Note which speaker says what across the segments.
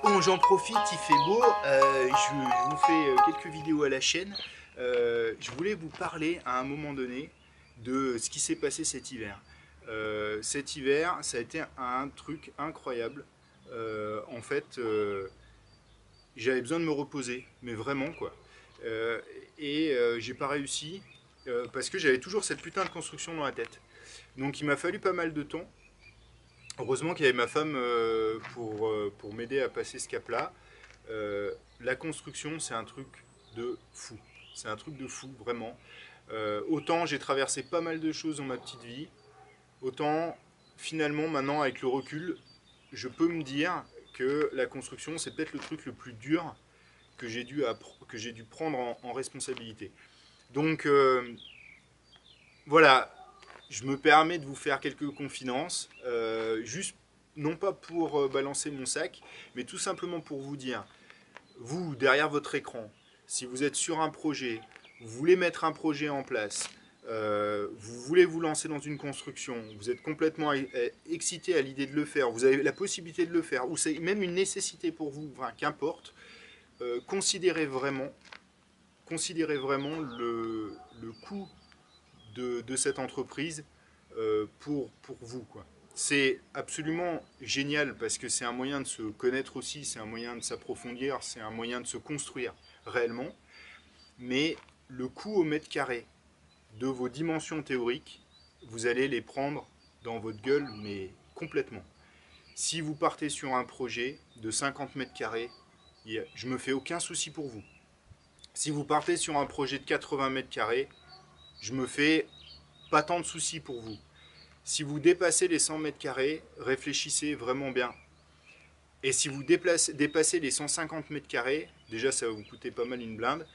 Speaker 1: Bon, j'en profite, il fait beau, je vous fais quelques vidéos à la chaîne. Je voulais vous parler à un moment donné de ce qui s'est passé cet hiver. Cet hiver, ça a été un truc incroyable. En fait, j'avais besoin de me reposer, mais vraiment quoi. Euh, j'ai pas réussi parce que j'avais toujours cette putain de construction dans la tête. Donc il m'a fallu pas mal de temps. Heureusement qu'il y avait ma femme pour m'aider à passer ce cap-là. La construction, c'est un truc de fou. C'est un truc de fou, vraiment. Autant j'ai traversé pas mal de choses dans ma petite vie, autant finalement maintenant avec le recul, je peux me dire que la construction, c'est peut-être le truc le plus dur que j'ai dû prendre en responsabilité. Donc voilà, je me permets de vous faire quelques confidences, juste non pas pour balancer mon sac, mais tout simplement pour vous dire, vous, derrière votre écran, si vous êtes sur un projet, vous voulez mettre un projet en place, vous voulez vous lancer dans une construction, vous êtes complètement excité à l'idée de le faire, vous avez la possibilité de le faire, ou c'est même une nécessité pour vous, enfin, qu'importe, considérez vraiment le coût de cette entreprise pour vous, quoi. C'est absolument génial parce que c'est un moyen de se connaître aussi, c'est un moyen de s'approfondir, c'est un moyen de se construire réellement. Mais le coût au mètre carré de vos dimensions théoriques, vous allez les prendre dans votre gueule, mais complètement. Si vous partez sur un projet de 50 mètres carrés, je me fais aucun souci pour vous. Si vous partez sur un projet de 80 mètres carrés, je me fais pas tant de soucis pour vous. Si vous dépassez les 100 mètres carrés, réfléchissez vraiment bien. Et si vous dépassez les 150 mètres carrés, déjà ça va vous coûter pas mal une blinde,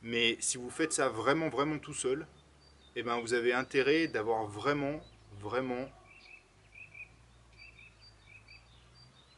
Speaker 1: mais si vous faites ça vraiment, vraiment tout seul, eh ben vous avez intérêt d'avoir vraiment, vraiment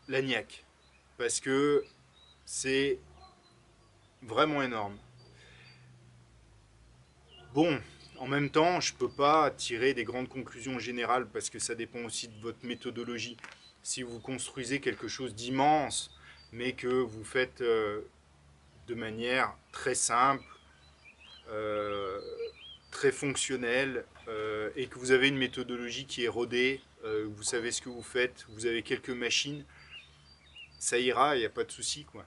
Speaker 1: la niaque. Parce que c'est vraiment énorme. Bon, en même temps, je ne peux pas tirer des grandes conclusions générales parce que ça dépend aussi de votre méthodologie. Si vous construisez quelque chose d'immense, mais que vous faites de manière très simple, euh, très fonctionnelle, et que vous avez une méthodologie qui est rodée, vous savez ce que vous faites, vous avez quelques machines, ça ira, il n'y a pas de souci, quoi.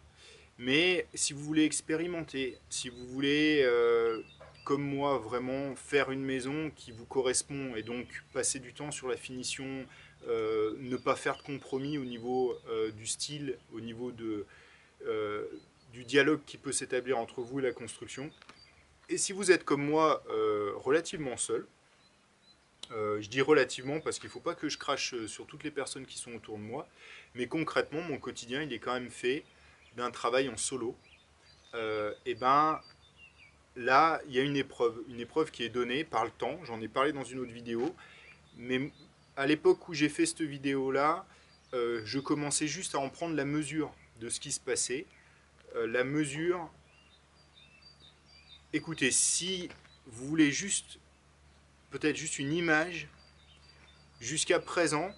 Speaker 1: Mais si vous voulez expérimenter, si vous voulez, comme moi, vraiment faire une maison qui vous correspond et donc passer du temps sur la finition, ne pas faire de compromis au niveau du style, au niveau euh, du dialogue qui peut s'établir entre vous et la construction. Et si vous êtes comme moi relativement seul, je dis relativement parce qu'il ne faut pas que je crache sur toutes les personnes qui sont autour de moi, mais concrètement, mon quotidien, il est quand même fait d'un travail en solo. Et ben là, il y a une épreuve qui est donnée par le temps. J'en ai parlé dans une autre vidéo, mais à l'époque où j'ai fait cette vidéo-là, je commençais juste à en prendre la mesure de ce qui se passait. La mesure, écoutez, si vous voulez juste, peut-être juste une image, jusqu'à présent,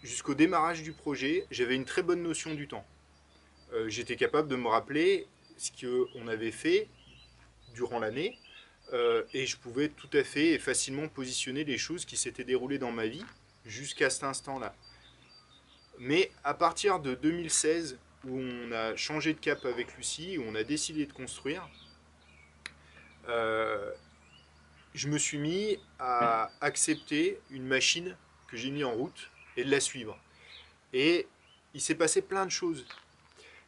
Speaker 1: jusqu'au démarrage du projet, j'avais une très bonne notion du temps. J'étais capable de me rappeler ce qu'on avait fait durant l'année, et je pouvais tout à fait et facilement positionner les choses qui s'étaient déroulées dans ma vie jusqu'à cet instant-là. Mais à partir de 2016, où on a changé de cap avec Lucie, où on a décidé de construire, euh, je me suis mis à accepter une machine que j'ai mis en route et de la suivre. Et il s'est passé plein de choses.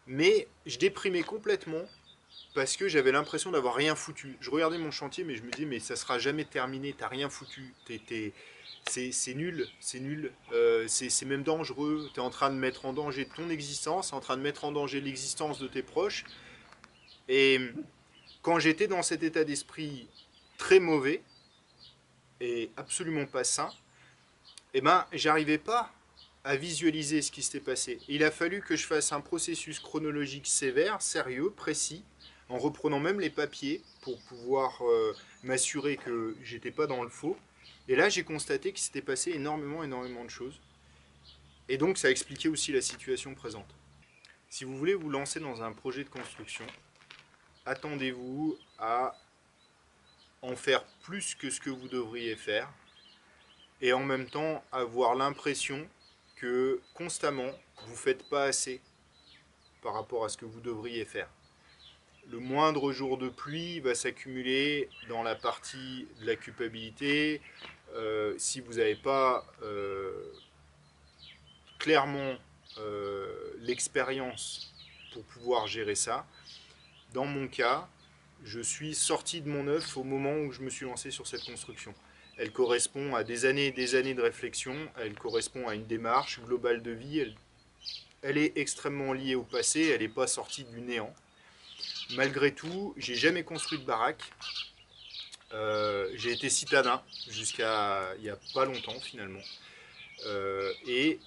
Speaker 1: Mais je déprimais complètement parce que j'avais l'impression d'avoir rien foutu. Je regardais mon chantier, mais je me disais, mais ça sera jamais terminé, t'as rien foutu. C'est nul, c'est nul, c'est même dangereux. T'es en train de mettre en danger ton existence, en train de mettre en danger l'existence de tes proches. Et quand j'étais dans cet état d'esprit très mauvais et absolument pas sain, eh ben, j'arrivais pas à visualiser ce qui s'était passé. Il a fallu que je fasse un processus chronologique sévère, sérieux, précis, en reprenant même les papiers pour pouvoir m'assurer que j'étais pas dans le faux. Et là, j'ai constaté qu'il s'était passé énormément de choses. Et donc, ça expliquait aussi la situation présente. Si vous voulez vous lancer dans un projet de construction, attendez-vous à en faire plus que ce que vous devriez faire et en même temps avoir l'impression que constamment vous ne faites pas assez par rapport à ce que vous devriez faire. Le moindre jour de pluie va s'accumuler dans la partie de la culpabilité. Si vous n'avez pas clairement l'expérience pour pouvoir gérer ça, dans mon cas, je suis sorti de mon œuf au moment où je me suis lancé sur cette construction. Elle correspond à des années et des années de réflexion, elle correspond à une démarche globale de vie, elle est extrêmement liée au passé, elle n'est pas sortie du néant. Malgré tout, j'ai jamais construit de baraque. J'ai été citadin jusqu'à il n'y a pas longtemps finalement. Et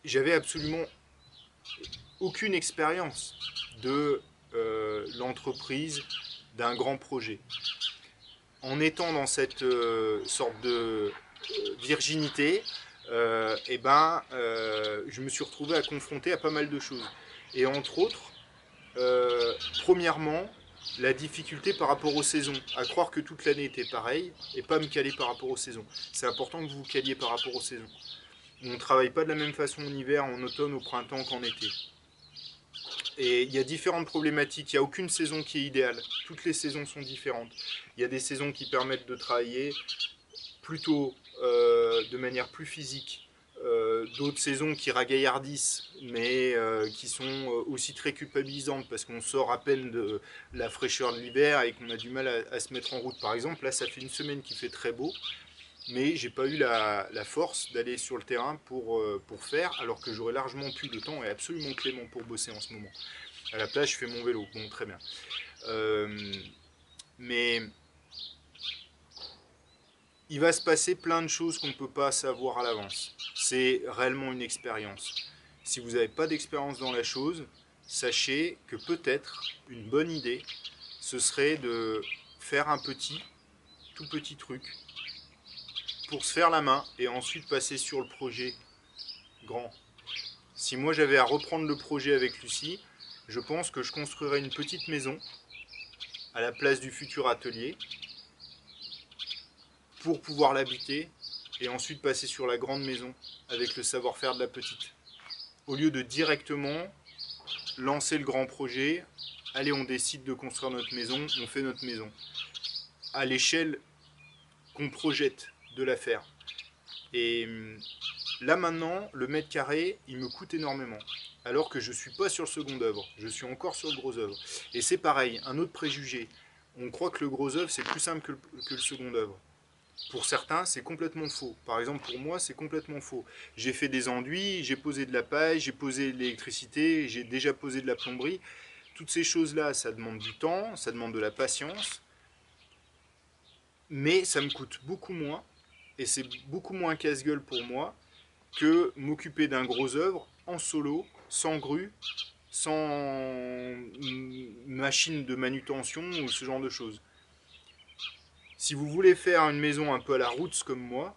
Speaker 1: j'avais absolument aucune expérience de l'entreprise, d'un grand projet. En étant dans cette sorte de virginité, je me suis retrouvé à confronter à pas mal de choses. Et entre autres, premièrement, la difficulté par rapport aux saisons, à croire que toute l'année était pareille et pas me caler par rapport aux saisons. C'est important que vous vous caliez par rapport aux saisons. On ne travaille pas de la même façon en hiver, en automne, au printemps qu'en été. Et il y a différentes problématiques, il n'y a aucune saison qui est idéale. Toutes les saisons sont différentes. Il y a des saisons qui permettent de travailler plutôt de manière plus physique, d'autres saisons qui ragaillardissent, mais qui sont aussi très culpabilisantes parce qu'on sort à peine de la fraîcheur de l'hiver et qu'on a du mal à se mettre en route. Par exemple, là, ça fait une semaine qu'il fait très beau, mais j'ai pas eu la force d'aller sur le terrain pour faire, alors que j'aurais largement pu. Le temps est absolument clément pour bosser en ce moment. À la place, je fais mon vélo. Bon, très bien. Mais il va se passer plein de choses qu'on ne peut pas savoir à l'avance. C'est réellement une expérience. Si vous n'avez pas d'expérience dans la chose, sachez que peut-être une bonne idée, ce serait de faire un tout petit truc pour se faire la main et ensuite passer sur le projet grand. Si moi j'avais à reprendre le projet avec Lucie, je pense que je construirais une petite maison à la place du futur atelier pour pouvoir l'habiter et ensuite passer sur la grande maison avec le savoir-faire de la petite. Au lieu de directement lancer le grand projet, allez, on décide de construire notre maison, on fait notre maison à l'échelle qu'on projette de la faire. Et là maintenant, le mètre carré, il me coûte énormément. Alors que je ne suis pas sur le second œuvre, je suis encore sur le gros œuvre. Et c'est pareil, un autre préjugé. On croit que le gros œuvre, c'est plus simple que le second œuvre. Pour certains, c'est complètement faux. Par exemple, pour moi, c'est complètement faux. J'ai fait des enduits, j'ai posé de la paille, j'ai posé de l'électricité, j'ai déjà posé de la plomberie. Toutes ces choses-là, ça demande du temps, ça demande de la patience, mais ça me coûte beaucoup moins, et c'est beaucoup moins casse-gueule pour moi que m'occuper d'un gros œuvre en solo, sans grue, sans machine de manutention ou ce genre de choses. Si vous voulez faire une maison un peu à la roots comme moi,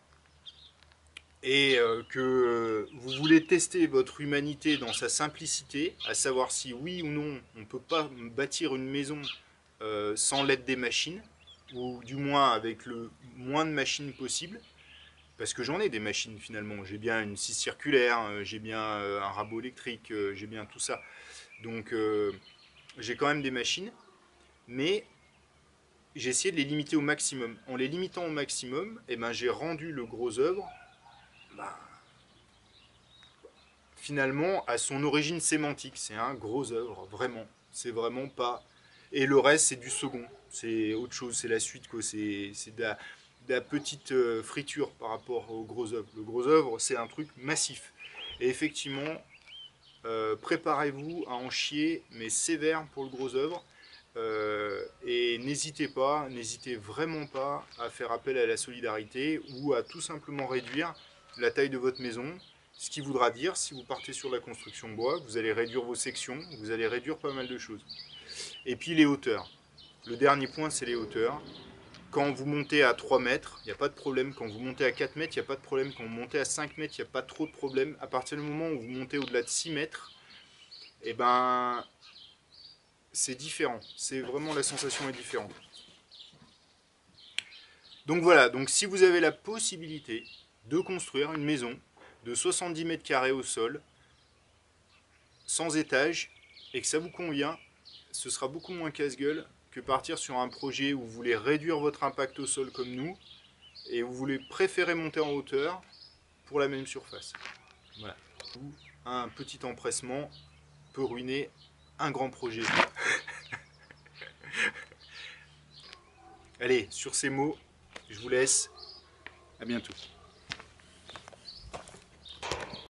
Speaker 1: et que vous voulez tester votre humanité dans sa simplicité, à savoir si oui ou non on ne peut pas bâtir une maison sans l'aide des machines, ou du moins avec le moins de machines possible, parce que j'en ai des machines finalement, j'ai bien une scie circulaire, j'ai bien un rabot électrique, j'ai bien tout ça, donc j'ai quand même des machines, mais j'ai essayé de les limiter au maximum. En les limitant au maximum, eh ben, j'ai rendu le gros œuvre finalement à son origine sémantique. C'est un gros œuvre, vraiment. C'est vraiment pas. Et le reste, c'est du second. C'est autre chose, c'est la suite, quoi. C'est de la petite friture par rapport au gros œuvre. Le gros œuvre, c'est un truc massif. Et effectivement, préparez-vous à en chier, mais sévère pour le gros œuvre. Et n'hésitez vraiment pas à faire appel à la solidarité ou à tout simplement réduire la taille de votre maison. Ce qui voudra dire, si vous partez sur la construction bois, vous allez réduire vos sections, vous allez réduire pas mal de choses. Et puis les hauteurs. Le dernier point, c'est les hauteurs. Quand vous montez à 3 mètres, il n'y a pas de problème. Quand vous montez à 4 mètres, il n'y a pas de problème. Quand vous montez à 5 mètres, il n'y a pas trop de problème. À partir du moment où vous montez au-delà de 6 mètres, eh ben, c'est différent. C'est vraiment, la sensation est différente. Donc voilà, donc si vous avez la possibilité de construire une maison de 70 mètres carrés au sol, sans étage, et que ça vous convient, ce sera beaucoup moins casse-gueule que partir sur un projet où vous voulez réduire votre impact au sol comme nous, et vous voulez préférer monter en hauteur pour la même surface. Voilà. Un petit empressement peut ruiner un grand projet. Allez, sur ces mots, je vous laisse. À bientôt.